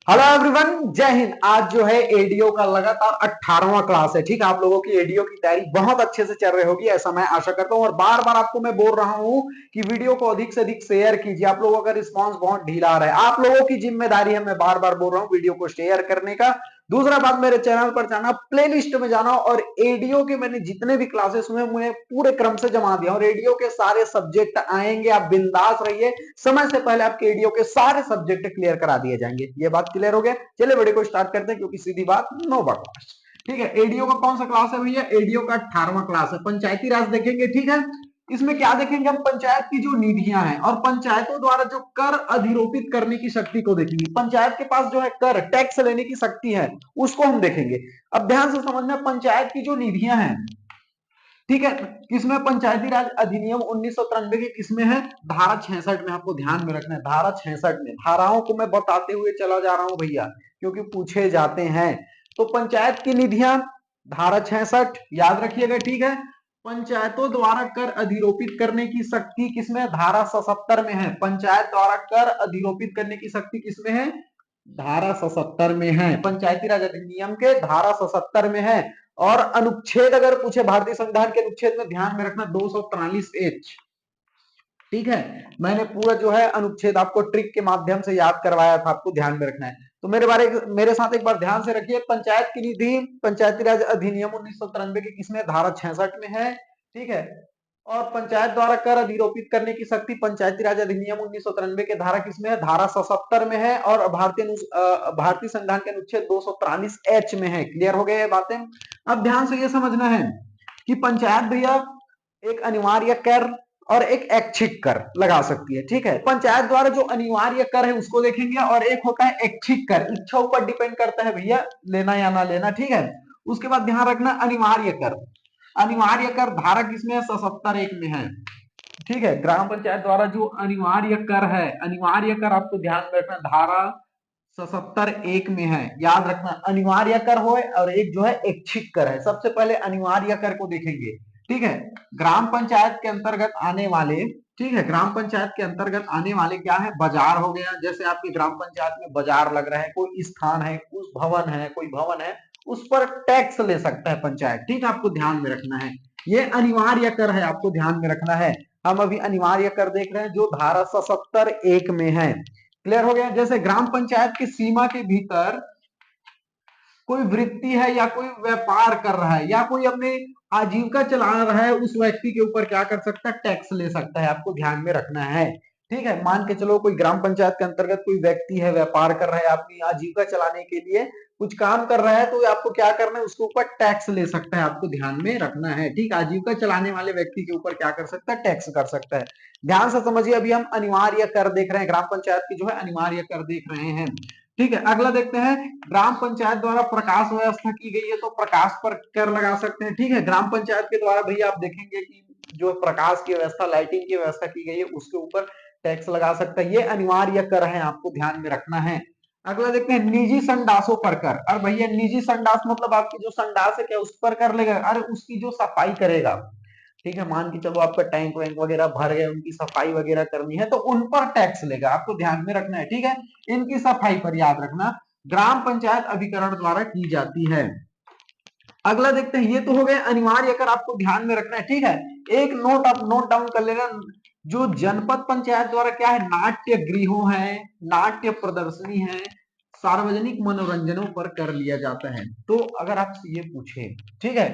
Hello everyone, जय हिंद। आज जो है एडीओ का लगातार 18वां क्लास है। ठीक है, आप लोगों की एडीओ की तैयारी बहुत अच्छे से चल रही होगी, ऐसा मैं आशा करता हूं। और बार बार आपको मैं बोल रहा हूं कि वीडियो को अधिक से अधिक शेयर कीजिए। आप लोगों का रिस्पांस बहुत ढीला आ रहा है, आप लोगों की जिम्मेदारी है, मैं बार बार बोल रहा हूं वीडियो को शेयर करने का। दूसरा बात, मेरे चैनल पर जाना, प्लेलिस्ट में जाना और एडीओ के मैंने जितने भी क्लासेस हुए मुझे पूरे क्रम से जमा दिया और एडीओ के सारे सब्जेक्ट आएंगे। आप बिंदास रहिए, समय से पहले आपके एडीओ के सारे सब्जेक्ट क्लियर करा दिए जाएंगे। ये बात क्लियर हो गया। चलिए वीडियो को स्टार्ट करते हैं, क्योंकि सीधी बात, नो बकवास। ठीक है, एडीओ का कौन सा क्लास है भैया? एडीओ का 18वां क्लास है। पंचायती राज देखेंगे। ठीक है, इसमें क्या देखेंगे हम? पंचायत की जो निधियां हैं और पंचायतों द्वारा जो कर अधिरोपित करने की शक्ति को देखेंगे। पंचायत के पास जो है कर टैक्स लेने की शक्ति है, उसको हम देखेंगे। अब ध्यान से समझना, पंचायत की जो निधियां हैं, ठीक है, किसमें? पंचायती राज अधिनियम 1993 के किसमें है? धारा 66 में। आपको ध्यान में रखना है, धारा 66 में। धाराओं को मैं बताते हुए चला जा रहा हूं भैया, क्योंकि पूछे जाते हैं। तो पंचायत की निधियां, धारा 66 याद रखिएगा। ठीक है, पंचायतों द्वारा कर अधिरोपित करने की शक्ति किसमें? धारा 77 में है। पंचायत द्वारा कर अधिरोपित करने की शक्ति किसमें है? धारा 77 में है। पंचायती राज अधिनियम के धारा 77 में है। और अनुच्छेद अगर पूछे भारतीय संविधान के अनुच्छेद में, ध्यान में रखना 243H। ठीक है, मैंने पूरा जो है अनुच्छेद आपको ट्रिक के माध्यम से याद करवाया था, आपको ध्यान में रखना है। तो मेरे साथ एक बार ध्यान से रखिए। पंचायत की निधि पंचायती राज अधिनियम 1993 के किसमें? धारा 66 में है। ठीक है, और पंचायत द्वारा कर अधिरोपित करने की शक्ति पंचायती राज अधिनियम 1993 के धारा किसमें है? धारा 77 में है। और भारतीय संविधान के अनुच्छेद 243H में है। क्लियर हो गए ये बातें? अब ध्यान से ये समझना है कि पंचायत भैया एक अनिवार्य कर और एक ऐच्छिक कर लगा सकती है। ठीक है, पंचायत द्वारा जो अनिवार्य कर है उसको देखेंगे, और एक होता है ऐच्छिक कर, इच्छा ऊपर डिपेंड करता है भैया लेना या ना लेना। ठीक है, उसके बाद ध्यान रखना अनिवार्य कर। अनिवार्य कर धारा किसमें है? 77 एक में है। ठीक है, ग्राम पंचायत द्वारा जो अनिवार्य कर है, अनिवार्य कर आपको ध्यान में रखना धारा 77 एक में है। याद रखना, अनिवार्य कर हो और एक जो है ऐच्छिक कर है। सबसे पहले अनिवार्य कर को देखेंगे। ठीक है, ग्राम पंचायत के अंतर्गत आने वाले, ठीक है, ग्राम पंचायत के अंतर्गत आने वाले क्या है? बाजार हो गया। जैसे आपकी ग्राम पंचायत में बाजार लग रहा है, कोई स्थान है, उस भवन है, कोई भवन है, उस पर टैक्स ले सकता है पंचायत। ठीक है, आपको ध्यान में रखना है, ये अनिवार्य कर है, आपको ध्यान में रखना है। हम अभी अनिवार्य कर देख रहे हैं जो धारा 77 एक में है। क्लियर हो गया? जैसे ग्राम पंचायत की सीमा के भीतर कोई वृत्ति है या कोई व्यापार कर रहा है या कोई अपने आजीविका चला रहा है, उस व्यक्ति के ऊपर क्या कर सकता है? टैक्स ले सकता है। आपको ध्यान में रखना है। ठीक है, मान के चलो कोई ग्राम पंचायत के अंतर्गत कोई व्यक्ति है, व्यापार कर रहा है, अपनी आजीविका चलाने के लिए कुछ काम कर रहा है, तो आपको क्या करना है? उसके ऊपर टैक्स ले सकता है। आपको ध्यान में रखना है। ठीक, आजीविका चलाने वाले व्यक्ति के ऊपर क्या कर सकता है? टैक्स कर सकता है। ध्यान से समझिए, अभी हम अनिवार्य कर देख रहे हैं, ग्राम पंचायत की जो है अनिवार्य कर देख रहे हैं। ठीक है, अगला देखते हैं, ग्राम पंचायत द्वारा प्रकाश व्यवस्था की गई है, तो प्रकाश पर कर लगा सकते हैं। ठीक है, ग्राम पंचायत के द्वारा भैया आप देखेंगे कि जो प्रकाश की व्यवस्था, लाइटिंग की व्यवस्था की गई है, उसके ऊपर टैक्स लगा सकता है। ये अनिवार्य कर है, आपको ध्यान में रखना है। अगला देखते हैं, निजी संडासों पर कर। अरे भैया, निजी संडास मतलब आपकी जो संडास है, क्या उस पर कर लेगा? अरे उसकी जो सफाई करेगा। ठीक है, मान के चलो आपका टैंक वैंक वगैरह भर गए, उनकी सफाई वगैरह करनी है, तो उन पर टैक्स लेगा। आपको ध्यान में रखना है। ठीक है, इनकी सफाई पर याद रखना ग्राम पंचायत अभिकरण द्वारा की जाती है। अगला देखते हैं, ये तो हो गए अनिवार्य कर, आपको ध्यान में रखना है। ठीक है, एक नोट आप नोट डाउन कर लेना, जो जनपद पंचायत द्वारा क्या है? नाट्य गृहों है, नाट्य प्रदर्शनी है, सार्वजनिक मनोरंजनों पर कर लिया जाता है। तो अगर आपसे ये पूछे, ठीक है,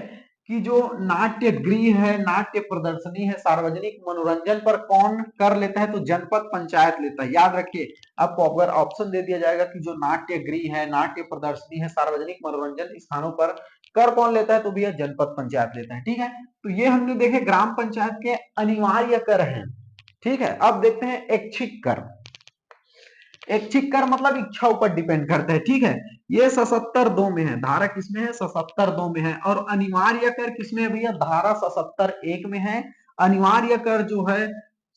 कि जो नाट्य गृह है, नाट्य प्रदर्शनी है, सार्वजनिक मनोरंजन पर कौन कर लेता है? तो जनपद पंचायत लेता है। याद रखिए, आपको अगर ऑप्शन दे दिया जाएगा कि जो नाट्य गृह है, नाट्य प्रदर्शनी है, सार्वजनिक मनोरंजन स्थानों पर कर कौन लेता है? तो भैया जनपद पंचायत लेता है। ठीक है, तो ये हमने देखे ग्राम पंचायत के अनिवार्य कर हैं। ठीक है, अब देखते हैं ऐच्छिक कर। ऐच्छिक कर मतलब इच्छा ऊपर डिपेंड करता है। ठीक है, ये 77(2) में है। धारा किसमें है? 77(2) में है। और अनिवार्य कर किसमें है भैया? धारा 77(1) में है। अनिवार्य कर जो है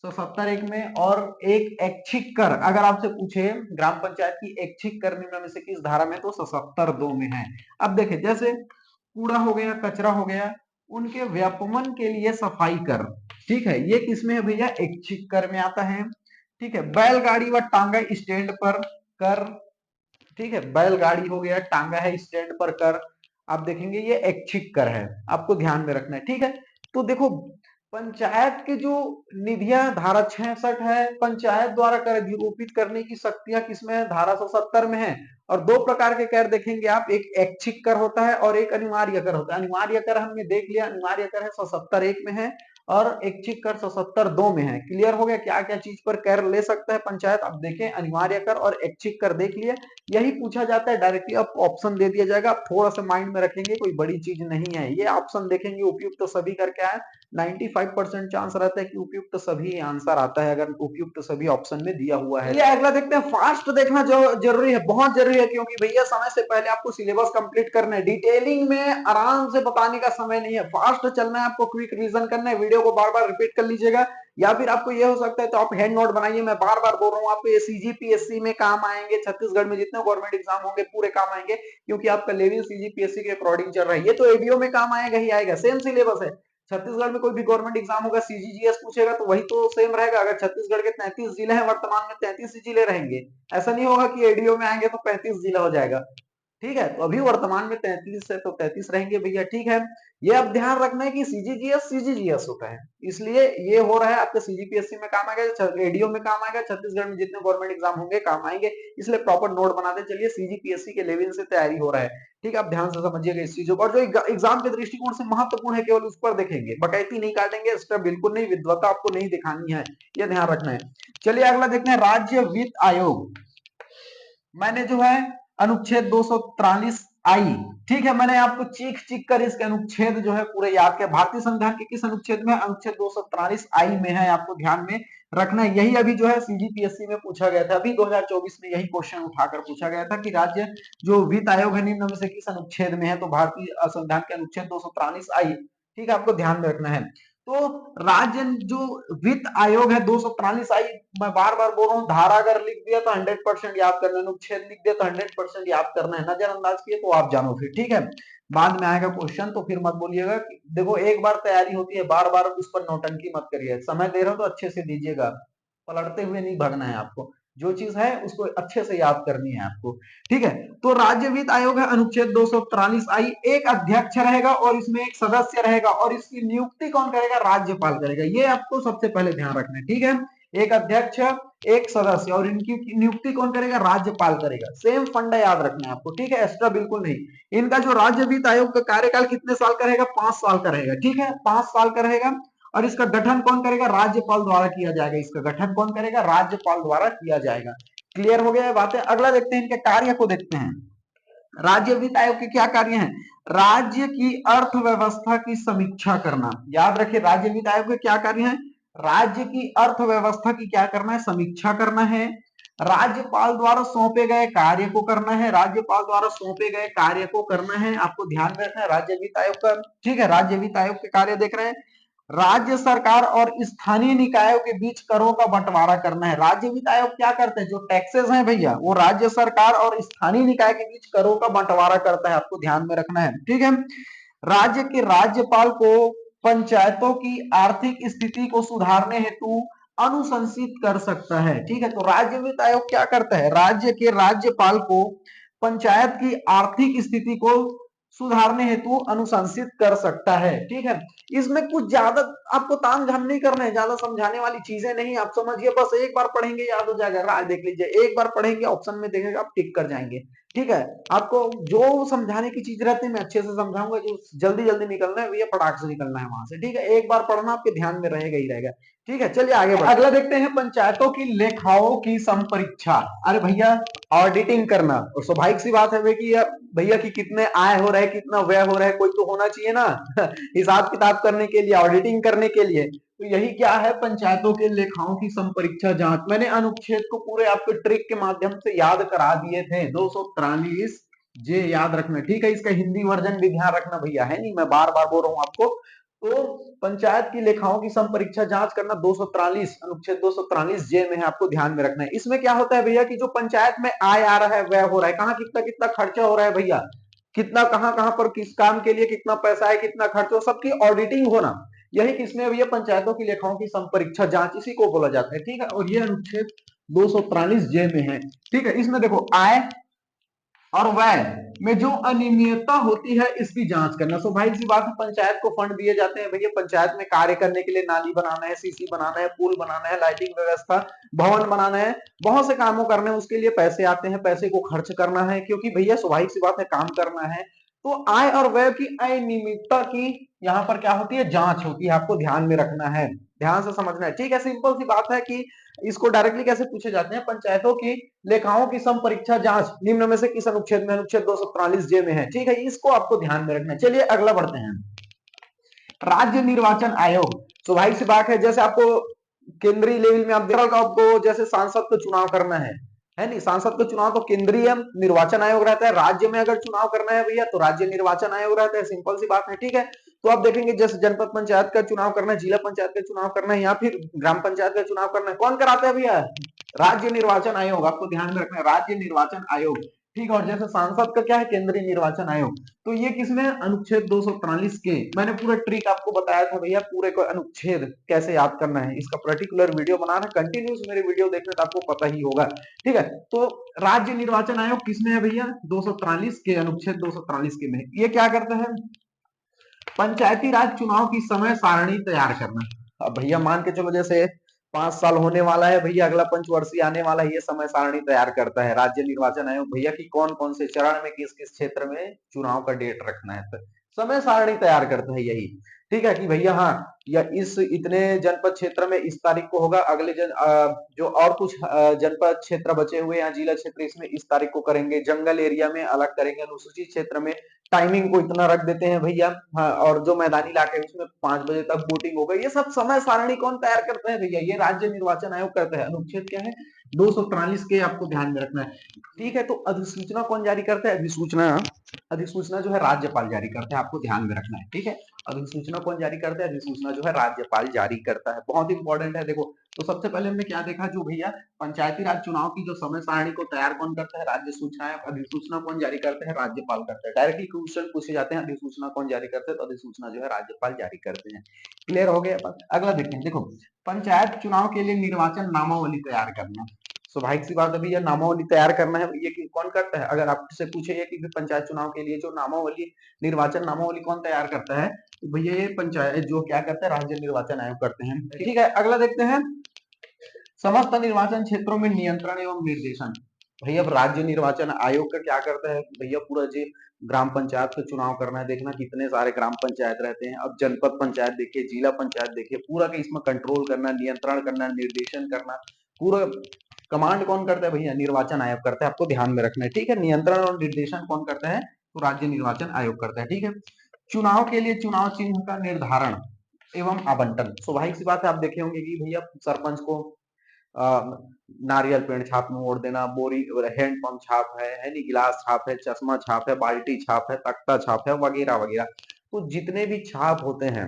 77(1) में। और एक ऐच्छिक कर अगर आपसे पूछे ग्राम पंचायत की ऐच्छिक कर निम्न में से किस धारा में, तो 77(2) में है। अब देखे, जैसे कूड़ा हो गया, कचरा हो गया, उनके व्यपमन के लिए सफाई कर, ठीक है, ये किसमें है भैया? ऐच्छिक कर में आता है। ठीक है, बैलगाड़ी व टांगा स्टैंड पर कर, ठीक है, बैलगाड़ी हो गया, टांगा है स्टैंड पर कर, आप देखेंगे ये ऐच्छिक कर है, आपको ध्यान में रखना है। ठीक है, तो देखो पंचायत के जो निधियां धारा 66 है, पंचायत द्वारा कर अधिरोपित करने की शक्तियां किसमें है, धारा 170 में है। और दो प्रकार के कर देखेंगे आप, एक ऐच्छिक कर होता है और एक अनिवार्य कर होता है। अनिवार्य कर हमने देख लिया, अनिवार्य कर है 170 एक में है और ऐच्छिक कर 170 दो में है। क्लियर हो गया क्या क्या चीज पर कर ले सकता है पंचायत। अब देखें, अनिवार्य कर और ऐच्छिक कर देख लिए, यही पूछा जाता है डायरेक्टली। अब ऑप्शन दे दिया जाएगा, आप थोड़ा सा माइंड में रखेंगे, कोई बड़ी चीज नहीं है ये। ऑप्शन देखेंगे उपयुक्त तो सभी कर क्या है, 95% चांस रहता है कि उपयुक्त सभी आंसर आता है अगर उपयुक्त सभी ऑप्शन में दिया हुआ है। ये अगला देखते हैं, फास्ट देखना जो जरूरी है, बहुत जरूरी है, क्योंकि भैया समय से पहले आपको सिलेबस कंप्लीट करना है। डिटेलिंग में आराम से बताने का समय नहीं है, फास्ट चलना है आपको, क्विक रिवीजन करना है, वीडियो को बार बार रिपीट कर लीजिएगा। या फिर आपको ये हो सकता है तो आप हेड नोट बनाइए, मैं बार बार बोल रहा हूँ आपको, ये सीजीपीएससी में काम आएंगे, छत्तीसगढ़ में जितने गवर्नमेंट एग्जाम होंगे पूरे काम आएंगे, क्योंकि आपका लेवल सीजीपीएससी के अकॉर्डिंग चल रहा है। ये तो एडीओ में काम आएगा ही आएगा, सेम सिलेबस है। छत्तीसगढ़ में कोई भी गवर्नमेंट एग्जाम होगा, सीजीजीएस पूछेगा तो वही तो सेम रहेगा। अगर छत्तीसगढ़ के 33 जिले हैं, वर्तमान में 33 जिले रहेंगे, ऐसा नहीं होगा कि एडीओ में आएंगे तो 35 जिला हो जाएगा। ठीक है, तो अभी वर्तमान में 33 है तो 33 रहेंगे भैया। ठीक है, ये अब ध्यान रखना है कि सीजीजीएस सीजीजीएस होता है, इसलिए ये हो रहा है आपका सीजीपीएससी में काम आएगा, एडीओ में काम आएगा, छत्तीसगढ़ में जितने गवर्नमेंट एग्जाम होंगे काम आएंगे, इसलिए प्रॉपर नोट बनाते चलिए, सीजीपीएससी के लेवल से तैयारी हो रहा है। ठीक है, आप ध्यान से समझिएगा इस चीजों को, और जो एग्जाम के दृष्टिकोण से महत्वपूर्ण है केवल उस पर देखेंगे, बकैती नहीं काटेंगे, इस पर बिल्कुल नहीं, विद्वता आपको नहीं दिखानी है, ये ध्यान रखना है। चलिए अगला देखते हैं, राज्य वित्त आयोग। मैंने जो है अनुच्छेद 243 आई, ठीक है, मैंने आपको चीख चीख कर इसके अनुच्छेद जो है पूरे याद किया। भारतीय संविधान के किस अनुच्छेद में, अनुच्छेद 243 आई में है, आपको ध्यान में रखना है। यही अभी जो है सीजीपीएससी में पूछा गया था, अभी 2024 में यही क्वेश्चन उठाकर पूछा गया था कि राज्य जो वित्त आयोग है निम्न में से किस अनुच्छेद में है, तो भारतीय संविधान के अनुच्छेद 243 आई। ठीक है, आपको ध्यान में रखना है। तो राज्य जो वित्त आयोग है 243 आई, मैं बार बार बोल रहा हूँ, धारा अगर लिख दिया तो 100% याद करना है, अनुच्छेद लिख दिया तो 100% याद करना है, नजरअंदाज किए तो आप जानो फिर। ठीक है, बाद में आएगा क्वेश्चन तो फिर मत बोलिएगा। देखो एक बार तैयारी होती है, बार बार उस पर नौटंकी मत करिए, समय दे रहे हो तो अच्छे से दीजिएगा, पलटते हुए नहीं भरना है आपको, जो चीज है उसको अच्छे से याद करनी है आपको। ठीक है, तो राज्य वित्त आयोग है अनुच्छेद 243 आई, एक अध्यक्ष रहेगा और इसमें एक सदस्य रहेगा, और इसकी नियुक्ति कौन करेगा, राज्यपाल करेगा, ये आपको सबसे पहले ध्यान रखना है। ठीक है, एक अध्यक्ष एक सदस्य और इनकी नियुक्ति कौन करेगा, राज्यपाल करेगा, सेम फंडा याद रखना है आपको। ठीक है, एक्स्ट्रा बिल्कुल नहीं। इनका जो राज्य वित्त आयोग का कार्यकाल कितने साल का रहेगा, 5 साल का रहेगा। ठीक है, 5 साल का रहेगा, और इसका गठन कौन करेगा, राज्यपाल द्वारा किया जाएगा, इसका गठन कौन करेगा, राज्यपाल द्वारा किया जाएगा। क्लियर हो गया बातें। अगला देखते हैं, इनके कार्य को देखते हैं। राज्य वित्त आयोग के क्या कार्य हैं, राज्य की अर्थव्यवस्था की समीक्षा करना, याद रखिए राज्य वित्त आयोग के क्या कार्य हैं, राज्य की अर्थव्यवस्था की क्या करना है, समीक्षा करना है, राज्यपाल द्वारा सौंपे गए कार्य को करना है, राज्यपाल द्वारा सौंपे गए कार्य को करना है, आपको ध्यान में रखना है राज्य वित्त आयोग का। ठीक है, राज्य वित्त आयोग के कार्य देख रहे हैं, राज्य सरकार और स्थानीय निकायों के बीच करों का बंटवारा करना है। राज्य वित्त आयोग क्या करते हैं, जो टैक्सेस हैं भैया वो राज्य सरकार और स्थानीय निकाय के बीच करों का बंटवारा करता है, आपको ध्यान में रखना है। ठीक है, राज्य के राज्यपाल को पंचायतों की आर्थिक स्थिति को सुधारने हेतु अनुशंसित कर सकता है। ठीक है, तो राज्य वित्त आयोग क्या करता है, राज्य के राज्यपाल को पंचायत की आर्थिक स्थिति को सुधारने हेतु अनुशंसित कर सकता है। ठीक है, इसमें कुछ ज्यादा आपको तामझाम नहीं करना है, ज्यादा समझाने वाली चीजें नहीं, आप समझिए, बस एक बार पढ़ेंगे याद हो जाएगा। राह देख लीजिए, एक बार पढ़ेंगे ऑप्शन में देखेंगे आप टिक कर जाएंगे। ठीक है, आपको जो समझाने की चीज रहती है मैं अच्छे से समझाऊंगा, जो जल्दी जल्दी निकलना है भैया फटाक से निकलना है वहां से। ठीक है, एक बार पढ़ना आपके ध्यान में रहेगा ही रहेगा। ठीक है, चलिए आगे बढ़ते हैं। अगला देखते हैं, पंचायतों की लेखाओं की संपरीक्षा। अरे भैया ऑडिटिंग करना, और स्वाभाविक सी बात है भैया कि कितने आय हो रहे हैं, कितना व्यय हो रहा है, कोई तो होना चाहिए ना हिसाब किताब करने के लिए, ऑडिटिंग करने के लिए। तो यही क्या है, पंचायतों के लेखाओं की संपरीक्षा जांच। मैंने अनुच्छेद को पूरे आपके ट्रिक के माध्यम से याद करा दिए थे, 243 जे याद रखना। ठीक है, इसका हिंदी वर्जन भी ध्यान रखना भैया, है नहीं, मैं बार बार बोल रहा हूं आपको। तो पंचायत की लेखाओं की संपरीक्षा जांच करना 243 अनुच्छेद 243 जे में है, आपको ध्यान में रखना है। इसमें क्या होता है भैया कि जो पंचायत में आय आ रहा है, व्यय हो रहा है, कहाँ कितना कितना खर्चा हो रहा है भैया, कितना कहां कहां पर किस काम के लिए कितना पैसा है, कितना खर्च हो, सबकी ऑडिटिंग होना, यही किसमें भैया, पंचायतों की लेखाओं की संपरीक्षा जांच, इसी को बोला जाता है। ठीक है, और ये अनुच्छेद 243 जे में है। ठीक है, इसमें देखो आय, और व्यय में जो अनियमितता होती है इसकी जांच करना। सो भाई सी बात है, पंचायत को फंड दिए जाते हैं भैया पंचायत में कार्य करने के लिए, नाली बनाना है, सीसी बनाना है, पुल बनाना है, लाइटिंग व्यवस्था, भवन बनाना है, बहुत से कामों करने हैं, उसके लिए पैसे आते हैं, पैसे को खर्च करना है, क्योंकि भैया स्वाभाविक सी बात है काम करना है। तो आय और व्यय की अनियमितता की यहाँ पर क्या होती है, जांच होती है, आपको ध्यान में रखना है, ध्यान से समझना है, ठीक है। सिंपल सी बात है कि इसको डायरेक्टली कैसे पूछे जाते हैं, पंचायतों की लेखाओं की सम परीक्षा जांच निम्न में से किस अनुच्छेद में, अनुच्छेद 243 जे में है, ठीक है, इसको आपको ध्यान में रखना है। चलिए अगला बढ़ते हैं, राज्य निर्वाचन आयोग। स्वाभाविक सी बात है, जैसे आपको केंद्रीय लेवल में आप देख रहे हो, आपको जैसे सांसद का चुनाव करना है नहीं, सांसद का चुनाव तो केंद्रीय निर्वाचन आयोग रहता है, राज्य में अगर चुनाव करना है भैया तो राज्य निर्वाचन आयोग रहता है, सिंपल सी बात है, ठीक है। तो आप देखेंगे जैसे जनपद पंचायत का चुनाव करना है, जिला पंचायत का चुनाव करना है, या फिर ग्राम पंचायत का चुनाव करना है, कौन कराता है भैया, राज्य निर्वाचन आयोग, आपको ध्यान में रखना है, राज्य निर्वाचन आयोग, ठीक है। और जैसे सांसद का क्या है, केंद्रीय निर्वाचन आयोग, तो ये किसमें, अनुच्छेद 243 के, मैंने पूरा ट्रिक आपको बताया था भैया, पूरे को अनुच्छेद कैसे याद करना है, इसका पर्टिकुलर वीडियो बना रहा है, कंटिन्यूस मेरे वीडियो देखने तो आपको पता ही होगा, ठीक है। तो राज्य निर्वाचन आयोग किसमें है भैया, 243 के, अनुच्छेद 243 के में। ये क्या करता है, पंचायती राज चुनाव की समय सारणी तैयार करना। अब भैया मान के चलो जैसे 5 साल होने वाला है भैया, अगला पंचवर्षीय आने वाला है, ये समय सारणी तैयार करता है राज्य निर्वाचन आयोग भैया कि कौन कौन से चरण में किस किस क्षेत्र में चुनाव का डेट रखना है, तो समय सारणी तैयार करता है यही, ठीक है, कि भैया हाँ, या इस इतने जनपद क्षेत्र में इस तारीख को होगा, अगले जो और कुछ जनपद क्षेत्र बचे हुए हैं, जिला क्षेत्र, इसमें इस तारीख को करेंगे, जंगल एरिया में अलग करेंगे, अनुसूचित क्षेत्र में टाइमिंग को इतना रख देते हैं भैया, हाँ, और जो मैदानी इलाके हैं उसमें 5 बजे तक वोटिंग होगा, ये सब समय सारणी कौन तैयार करते हैं भैया, ये राज्य निर्वाचन आयोग करता है। अनुच्छेद क्या है, 243 के, आपको ध्यान में रखना है, ठीक है। तो अधिसूचना कौन जारी करता है, अधिसूचना, अधिसूचना जो है राज्यपाल जारी करता है, आपको ध्यान में रखना है, ठीक है। अधिसूचना कौन जारी करता है, अधिसूचना जो है राज्यपाल जारी करता है, बहुत इंपॉर्टेंट है। देखो तो सबसे पहले हमने क्या देखा, जो भैया पंचायती राज चुनाव की जो समय सारणी को तैयार कौन करता है, राज्य सूचना है, अधिसूचना कौन जारी करता है, राज्यपाल करता है। डायरेक्टली क्वेश्चन पूछे जाते हैं, अधिसूचना कौन जारी करते हैं, तो अधिसूचना जो है राज्यपाल जारी करते हैं। क्लियर हो गया। अगला देखते हैं, देखो पंचायत चुनाव के लिए निर्वाचन नामावली तैयार करना। स्वाभाविक सी बात है भैया, नामावली तैयार करना है, ये कौन करता है, अगर आपसे पूछे ये कि पंचायत चुनाव के लिए जो नामावली, निर्वाचन नामावली कौन तैयार करता है, तो भैया ये पंचायत जो क्या करता है, राज्य निर्वाचन आयोग करते हैं, ठीक है। अगला देखते हैं, समस्त निर्वाचन क्षेत्रों में नियंत्रण एवं निर्देशन। भैया राज्य निर्वाचन आयोग का क्या करता है भैया, पूरा जी ग्राम पंचायत का चुनाव करना है, देखना कितने सारे ग्राम पंचायत रहते हैं, अब जनपद पंचायत देखिए, जिला पंचायत देखिए, पूरा का इसमें कंट्रोल करना, नियंत्रण करना, निर्देशन करना, पूरा कमांड कौन करता है भैया, निर्वाचन आयोग करता है, आपको ध्यान में रखना है, ठीक है। नियंत्रण और निर्देशन कौन करता है, तो राज्य निर्वाचन आयोग करता है, ठीक है। चुनाव के लिए चुनाव चिन्ह का निर्धारण एवं आवंटन। स्वाभाविक सी बात है, आप देखे होंगे कि भैया सरपंच को नारियल पेड़ छाप में मोड़ देना, बोरी हैंड पंप छाप है नहीं, गिलास छाप है, चश्मा छाप है, बाल्टी छाप है, तख्ता छाप है, वगैरह वगैरह। तो जितने भी छाप होते हैं,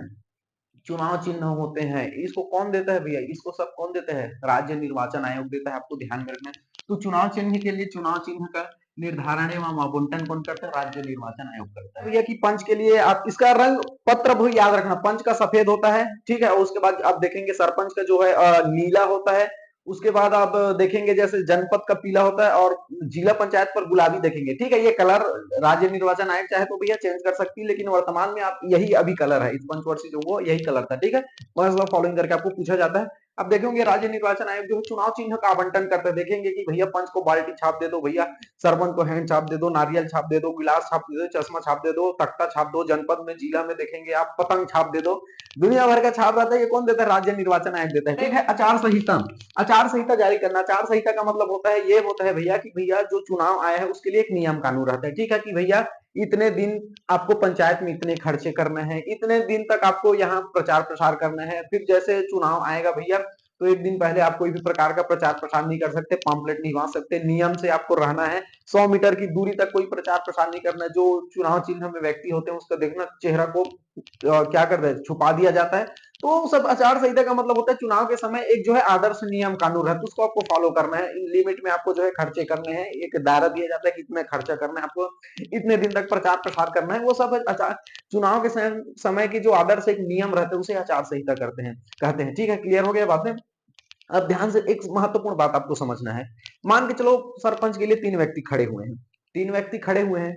चुनाव चिन्ह होते हैं, इसको कौन देता है भैया, इसको सब कौन देता है, राज्य निर्वाचन आयोग देता है, आपको ध्यान में रखना है। तो चुनाव चिन्ह के लिए चुनाव चिन्ह का निर्धारण एवं आवंटन कौन करता है, राज्य निर्वाचन आयोग करता है भैया। कि पंच के लिए आप इसका रंग पत्र भी याद रखना, पंच का सफेद होता है, ठीक है, उसके बाद आप देखेंगे सरपंच का जो है नीला होता है, उसके बाद आप देखेंगे जैसे जनपद का पीला होता है, और जिला पंचायत पर गुलाबी देखेंगे, ठीक है। ये कलर राज्य निर्वाचन आयोग चाहे तो भैया चेंज कर सकती है, लेकिन वर्तमान में आप यही अभी कलर है, इस पंचवर्षीय जो वो यही कलर था, ठीक है। बस फॉलोइंग करके आपको पूछा जाता है। अब देखेंगे राज्य निर्वाचन आयोग जो है चुनाव चिन्ह का आवंटन करते हैं, देखेंगे कि भैया पंच को बाल्टी छाप दे दो, भैया सरपंच को हैंड छाप दे दो, नारियल छाप दे दो, गिलास छाप दे दो, चश्मा छाप दे दो, तख्ता छाप दो, जनपद में, जिला में देखेंगे आप पतंग छाप दे दो, दुनिया भर का छाप रहता है, ये कौन देता है, राज्य निर्वाचन आयोग देता है, ठीक है। आचार संहिता, आचार संहिता जारी करना। आचार संहिता का मतलब होता है, ये होता है भैया कि भैया जो चुनाव आया है उसके लिए एक नियम कानून रहता है, ठीक है, कि भैया इतने दिन आपको पंचायत में इतने खर्चे करने हैं, इतने दिन तक आपको यहाँ प्रचार प्रसार करना है, फिर जैसे चुनाव आएगा भैया तो एक दिन पहले आप कोई भी प्रकार का प्रचार प्रसार नहीं कर सकते, पंपलेट नहीं बांध सकते, नियम से आपको रहना है, 100 मीटर की दूरी तक कोई प्रचार प्रसार नहीं करना है, जो चुनाव चिन्ह में व्यक्ति होते हैं उसका देखना चेहरा को क्या करते हैं, छुपा दिया जाता है। तो सब आचार संहिता का मतलब होता है चुनाव के समय एक जो है आदर्श नियम कानून है, तो उसको आपको फॉलो करना है, इन लिमिट में आपको जो है खर्चे करने हैं, एक दायरा दिया जाता है कि इतने खर्चा करना है आपको, इतने दिन तक प्रचार प्रसार करना है, वो सब आचार चुनाव के समय की जो आदर्श एक नियम रहते हैं उसे आचार संहिता करते हैं, कहते हैं, ठीक है। क्लियर हो गया बातें। अब ध्यान से एक महत्वपूर्ण बात आपको समझना है, मान के चलो सरपंच के लिए 3 व्यक्ति खड़े हुए हैं, 3 व्यक्ति खड़े हुए हैं,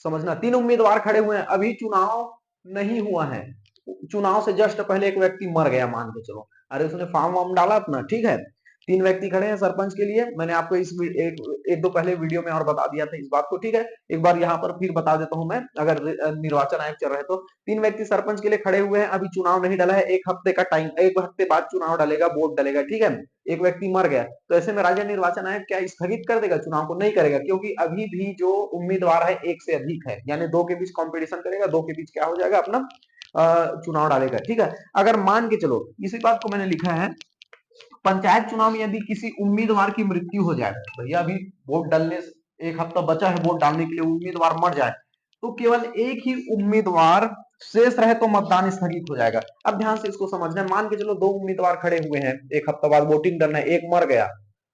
समझना 3 उम्मीदवार खड़े हुए हैं, अभी चुनाव नहीं हुआ है, चुनाव से जस्ट पहले एक व्यक्ति मर गया मान के चलो, अरे उसने फॉर्म वार्म डाला अपना, ठीक है। 3 व्यक्ति खड़े हैं सरपंच के लिए, मैंने आपको इस एक दो पहले वीडियो में और बता दिया था इस बात को, ठीक है। एक बार यहाँ पर फिर बता देता हूं मैं, अगर निर्वाचन आयोग चल रहा है तो। 3 व्यक्ति सरपंच के लिए खड़े हुए हैं, अभी चुनाव नहीं डाला है, 1 हफ्ते का टाइम, 1 हफ्ते बाद चुनाव डालेगा, वोट डालेगा, ठीक है। एक व्यक्ति मर गया, तो ऐसे में राज्य निर्वाचन आयोग क्या स्थगित कर देगा चुनाव को? नहीं करेगा, क्योंकि अभी भी जो उम्मीदवार है 1 से अधिक है, यानी 2 के बीच कंपटीशन करेगा, 2 के बीच क्या हो जाएगा अपना चुनाव डालेगा, ठीक है। अगर मान के चलो, इसी बात को मैंने लिखा है, पंचायत चुनाव में यदि किसी उम्मीदवार की मृत्यु हो जाए, भैया अभी वोट डालने 1 हफ्ता बचा है वोट डालने के लिए, उम्मीदवार मर जाए, तो केवल एक ही उम्मीदवार शेष रहे तो मतदान स्थगित हो जाएगा। अब ध्यान से इसको समझना है, मान के चलो 2 उम्मीदवार खड़े हुए हैं, 1 हफ्ता बाद वोटिंग डालना है, एक मर गया,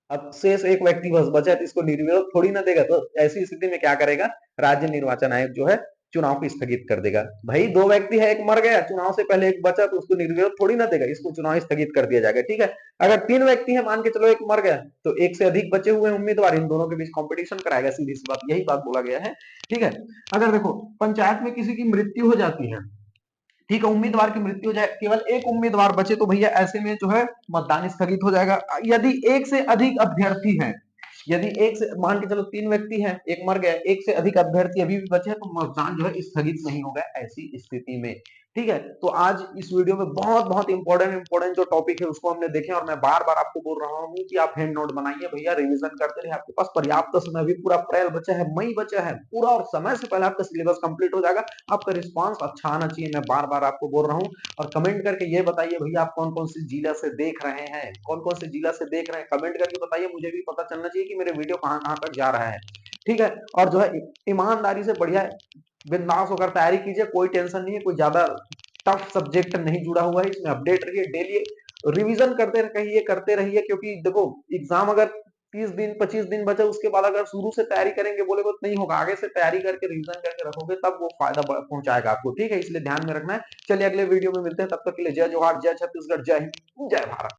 अब शेष एक व्यक्ति बस बचा है, तो इसको निर्विरोध थोड़ी ना देगा, तो ऐसी स्थिति में क्या करेगा राज्य निर्वाचन आयोग जो है चुनाव को स्थगित कर देगा। भाई 2 व्यक्ति है, एक मर गया, चुनाव से पहले एक बचा, तो उसको निर्विरोध थोड़ी ना देगा, इसको चुनाव स्थगित कर दिया जाएगा, ठीक है। अगर 3 व्यक्ति है, मान के चलो एक मर गया, तो 1 से अधिक बचे हुए उम्मीदवार, इन दोनों के बीच कंपटीशन कराएगा, सीधी सी बात, यही बात बोला गया है, ठीक है। अगर देखो पंचायत में किसी की मृत्यु हो जाती है, ठीक है, उम्मीदवार की मृत्यु हो जाए, केवल एक उम्मीदवार बचे, तो भैया ऐसे में जो है मतदान स्थगित हो जाएगा। यदि 1 से अधिक अभ्यर्थी हैं, यदि एक से मान के चलो 3 व्यक्ति हैं, एक मर गया, 1 से अधिक अभ्यर्थी अभी भी बचे हैं, तो मतदान जो है स्थगित नहीं होगा ऐसी स्थिति में, ठीक है। तो आज इस वीडियो में बहुत बहुत इंपॉर्टेंट जो टॉपिक है उसको हमने देखे, और मैं बार बार आपको बोल रहा हूँ कि आप हैंड नोट बनाइए भैया, रिवीजन करते रहिए, आपके पास पर्याप्त समय, अभी पूरा अप्रैल बचा है, मई बचा है पूरा, और समय से पहले आपका सिलेबस कंप्लीट हो जाएगा। आपका रिस्पांस अच्छा आना चाहिए, मैं बार बार आपको बोल रहा हूँ। और कमेंट करके ये बताइए भैया आप कौन कौन से जिला से देख रहे हैं, कौन कौन से जिला से देख रहे हैं, कमेंट करके बताइए, मुझे भी पता चलना चाहिए कि मेरे वीडियो कहाँ कहाँ तक जा रहा है, ठीक है। और जो है ईमानदारी से बढ़िया बिंदास होकर तैयारी कीजिए, कोई टेंशन नहीं है, कोई ज्यादा टफ सब्जेक्ट नहीं जुड़ा हुआ है इसमें, अपडेट रहिए, डेली रिवीजन करते रहिए, क्योंकि देखो एग्जाम अगर 30 दिन 25 दिन बचे, उसके बाद अगर शुरू से तैयारी करेंगे बोले तो नहीं होगा, आगे से तैयारी करके रिवीजन करके रखोगे तब वो फायदा पहुंचाएगा आपको, ठीक है, इसलिए ध्यान में रखना है। चलिए अगले वीडियो में मिलते हैं, तब तक के लिए जय जोहार, जय छत्तीसगढ़, जय हिंद, जय भारत।